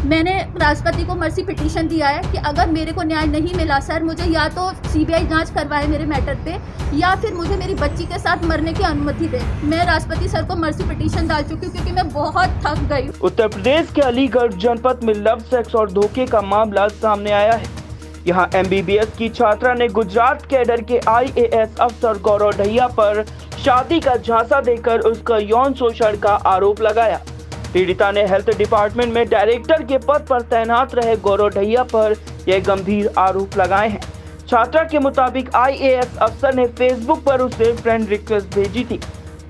मैंने राष्ट्रपति को मर्सी पिटीशन दिया है कि अगर मेरे को न्याय नहीं मिला सर, मुझे या तो सीबीआई जांच करवाए मेरे मैटर पे, या फिर मुझे मेरी बच्ची के साथ मरने की अनुमति दे। मैं राष्ट्रपति सर को मर्सी पिटीशन डाल चुकी हूँ क्योंकि मैं बहुत थक गई हूँ। उत्तर प्रदेश के अलीगढ़ जनपद में लव, सेक्स और धोखे का मामला सामने आया है। यहाँ एमबीबीएस की छात्रा ने गुजरात कैडर के आईएएस अफसर गौरव ढैया पर शादी का झांसा देकर उसका यौन शोषण का आरोप लगाया। पीड़िता ने हेल्थ डिपार्टमेंट में डायरेक्टर के पद पर तैनात रहे गौरव ढैया पर यह गंभीर आरोप लगाए हैं। छात्रा के मुताबिक आईएएस अफसर ने फेसबुक पर उसे फ्रेंड रिक्वेस्ट भेजी थी,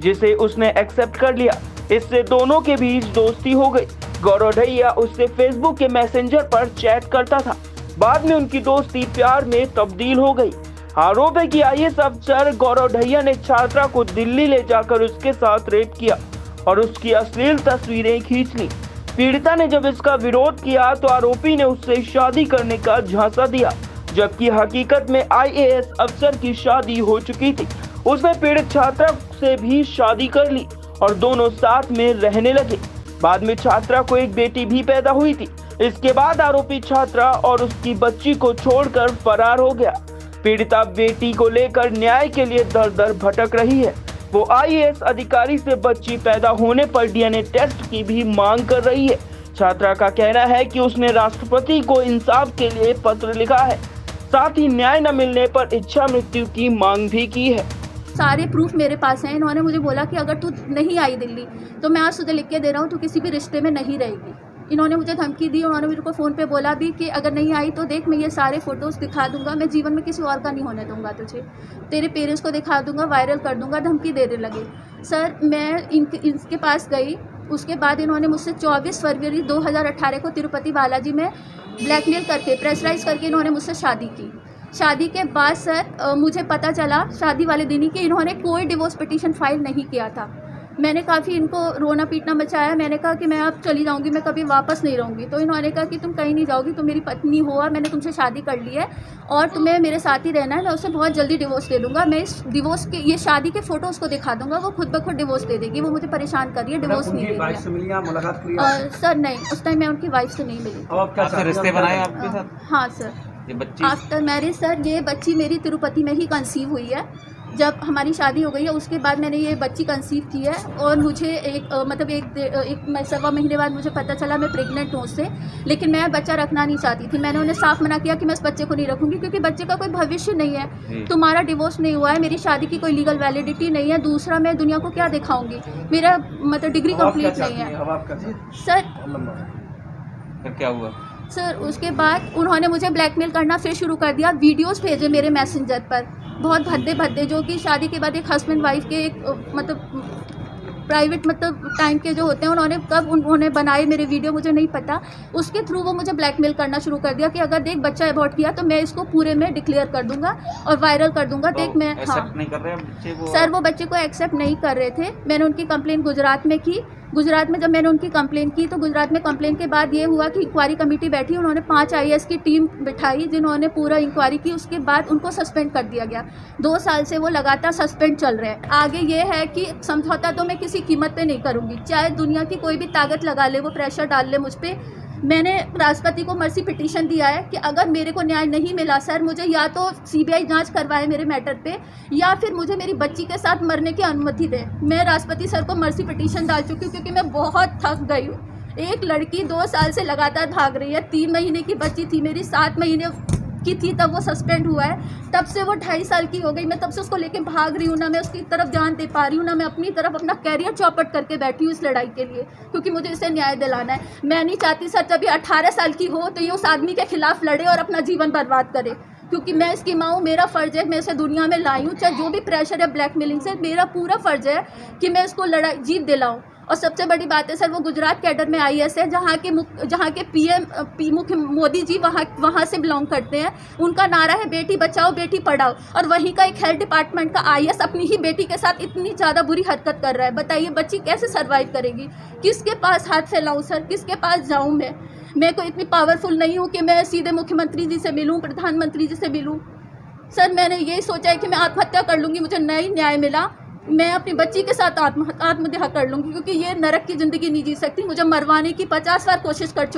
जिसे उसने एक्सेप्ट कर लिया। इससे दोनों के बीच दोस्ती हो गई। गौरव ढैया उससे फेसबुक के मैसेंजर पर चैट करता था। बाद में उनकी दोस्ती प्यार में तब्दील हो गई। आरोप है कि आईएएस अफसर गौरव ढैया ने छात्रा को दिल्ली ले जाकर उसके साथ रेप किया और उसकी अश्लील तस्वीरें खींच ली। पीड़िता ने जब इसका विरोध किया तो आरोपी ने उससे शादी करने का झांसा दिया, जबकि हकीकत में आईएएस अफसर की शादी हो चुकी थी। उसने पीड़ित छात्रा से भी शादी कर ली और दोनों साथ में रहने लगे। बाद में छात्रा को एक बेटी भी पैदा हुई थी। इसके बाद आरोपी छात्रा और उसकी बच्ची को छोड़कर फरार हो गया। पीड़िता बेटी को लेकर न्याय के लिए दर दर भटक रही है। वो आईएएस अधिकारी से बच्ची पैदा होने पर डीएनए टेस्ट की भी मांग कर रही है। छात्रा का कहना है कि उसने राष्ट्रपति को इंसाफ के लिए पत्र लिखा है, साथ ही न्याय न मिलने पर इच्छा मृत्यु की मांग भी की है। सारे प्रूफ मेरे पास हैं। इन्होंने मुझे बोला कि अगर तू नहीं आई दिल्ली तो मैं आज तुझे लिख के दे रहा हूँ, तू किसी भी रिश्ते में नहीं रहेगी। इन्होंने मुझे धमकी दी। उन्होंने मेरे को फ़ोन पे बोला भी कि अगर नहीं आई तो देख, मैं ये सारे फ़ोटोज़ दिखा दूंगा, मैं जीवन में किसी और का नहीं होने दूंगा तुझे, तेरे पेरेंट्स को दिखा दूंगा, वायरल कर दूंगा। धमकी देने लगे। सर मैं इनके पास गई। उसके बाद इन्होंने मुझसे 24 फरवरी 2018 को तिरुपति बालाजी में ब्लैकमेल करके, प्रेशराइज करके इन्होंने मुझसे शादी की। शादी के बाद सर मुझे पता चला शादी वाले दिन ही कि इन्होंने कोई डिवोर्स पिटीशन फाइल नहीं किया था। मैंने काफ़ी इनको रोना पीटना मचाया। मैंने कहा कि मैं अब चली जाऊंगी, मैं कभी वापस नहीं रहूंगी। तो इन्होंने कहा कि तुम कहीं नहीं जाओगी, तुम मेरी पत्नी हो और मैंने तुमसे शादी कर ली है और तुम्हें मेरे साथ ही रहना है। मैं उससे बहुत जल्दी डिवोर्स दे दूंगा। मैं इस डिवोर्स के, ये शादी के फ़ोटो उसको दिखा दूंगा, वो खुद ब खुद डिवोर्स दे देगी। वो मुझे परेशान कर रही है, डिवोर्स नहीं दे रही है। सर नहीं, उस टाइम मैं उनकी वाइफ से नहीं मिली। रिश्ते बनाए आपके साथ? हाँ सर। आफ्टर मैरिज सर ये बच्ची मेरी तिरुपति में ही कंसीव हुई है। जब हमारी शादी हो गई है उसके बाद मैंने ये बच्ची कंसीव की है और मुझे एक 1.25 महीने बाद मुझे पता चला मैं प्रेग्नेंट हूँ उससे। लेकिन मैं बच्चा रखना नहीं चाहती थी। मैंने उन्हें साफ मना किया कि मैं इस बच्चे को नहीं रखूँगी क्योंकि बच्चे का कोई भविष्य नहीं है। तुम्हारा डिवोर्स नहीं हुआ है, मेरी शादी की कोई लीगल वैलिडिटी नहीं है। दूसरा मैं दुनिया को क्या दिखाऊँगी, मेरा डिग्री कंप्लीट नहीं है। सर क्या हुआ सर? उसके बाद उन्होंने मुझे ब्लैकमेल करना फिर शुरू कर दिया। वीडियोस भेजे मेरे मैसेंजर पर, बहुत भद्दे, जो कि शादी के बाद एक हस्बैंड वाइफ के एक प्राइवेट टाइम के जो होते हैं, उन्होंने बनाए मेरे वीडियो मुझे नहीं पता। उसके थ्रू वो मुझे ब्लैकमेल करना शुरू कर दिया कि अगर देख बच्चा अबॉर्ट किया तो मैं इसको पूरे में डिक्लेयर कर दूंगा और वायरल कर दूंगा। देख मैं नहीं कर रहे बच्चे को? सर वो बच्चे को एक्सेप्ट नहीं कर रहे थे। मैंने उनकी कंप्लेंट गुजरात में की। गुजरात में जब मैंने उनकी कंप्लेंट की तो गुजरात में कंप्लेंट के बाद ये हुआ कि इंक्वायरी कमेटी बैठी। उन्होंने 5 आईएएस की टीम बिठाई जिन्होंने पूरा इंक्वायरी की। उसके बाद उनको सस्पेंड कर दिया गया। 2 साल से वो लगातार सस्पेंड चल रहे हैं। आगे ये है कि समझौता तो मैं किसी कीमत पे नहीं करूँगी, चाहे दुनिया की कोई भी ताकत लगा ले, वो प्रेशर डाल ले मुझ पर। मैंने राष्ट्रपति को मर्सी पिटीशन दिया है कि अगर मेरे को न्याय नहीं मिला सर, मुझे या तो सीबीआई जांच करवाए मेरे मैटर पे, या फिर मुझे मेरी बच्ची के साथ मरने की अनुमति दे। मैं राष्ट्रपति सर को मर्सी पिटीशन डाल चुकी हूँ क्योंकि मैं बहुत थक गई हूँ। एक लड़की 2 साल से लगातार भाग रही है। 3 महीने की बच्ची थी मेरी, 7 महीने की थी तब वो सस्पेंड हुआ है। तब से वो 2.5 साल की हो गई। मैं तब से उसको लेके भाग रही हूँ, ना मैं उसकी तरफ जान दे पा रही हूँ, ना मैं अपनी तरफ अपना कैरियर चौपट करके बैठी हूँ इस लड़ाई के लिए, क्योंकि मुझे इसे न्याय दिलाना है। मैं नहीं चाहती सर जब ये 18 साल की हो तो ये उस आदमी के खिलाफ लड़े और अपना जीवन बर्बाद करे, क्योंकि मैं इसकी माँ हूँ। मेरा फ़र्ज़ है, मैं इसे दुनिया में लाई हूँ। चाहे जो भी प्रेशर है ब्लैकमेलिंग से, मेरा पूरा फ़र्ज़ है कि मैं इसको लड़ाई जीत दिलाऊँ। और सबसे बड़ी बात है सर, वो गुजरात कैडर में आईएएस है, जहाँ के पीएम मुख्य मोदी जी वहाँ से बिलोंग करते हैं। उनका नारा है बेटी बचाओ बेटी पढ़ाओ, और वहीं का एक हेल्थ डिपार्टमेंट का आईएएस अपनी ही बेटी के साथ इतनी ज़्यादा बुरी हरकत कर रहा है। बताइए बच्ची कैसे सर्वाइव करेगी? किसके पास हाथ फैलाऊँ सर, किसके पास जाऊँ? मैं कोई इतनी पावरफुल नहीं हूँ कि मैं सीधे मुख्यमंत्री जी से मिलूँ, प्रधानमंत्री जी से मिलूँ। सर मैंने यही सोचा है कि मैं आत्महत्या कर लूँगी, मुझे नहीं न्याय मिला। मैं अपनी बच्ची के साथ आत्महत्या कर लूँगी, क्योंकि ये नरक की ज़िंदगी नहीं जी सकती। मुझे मरवाने की 50 बार कोशिश कर चुकी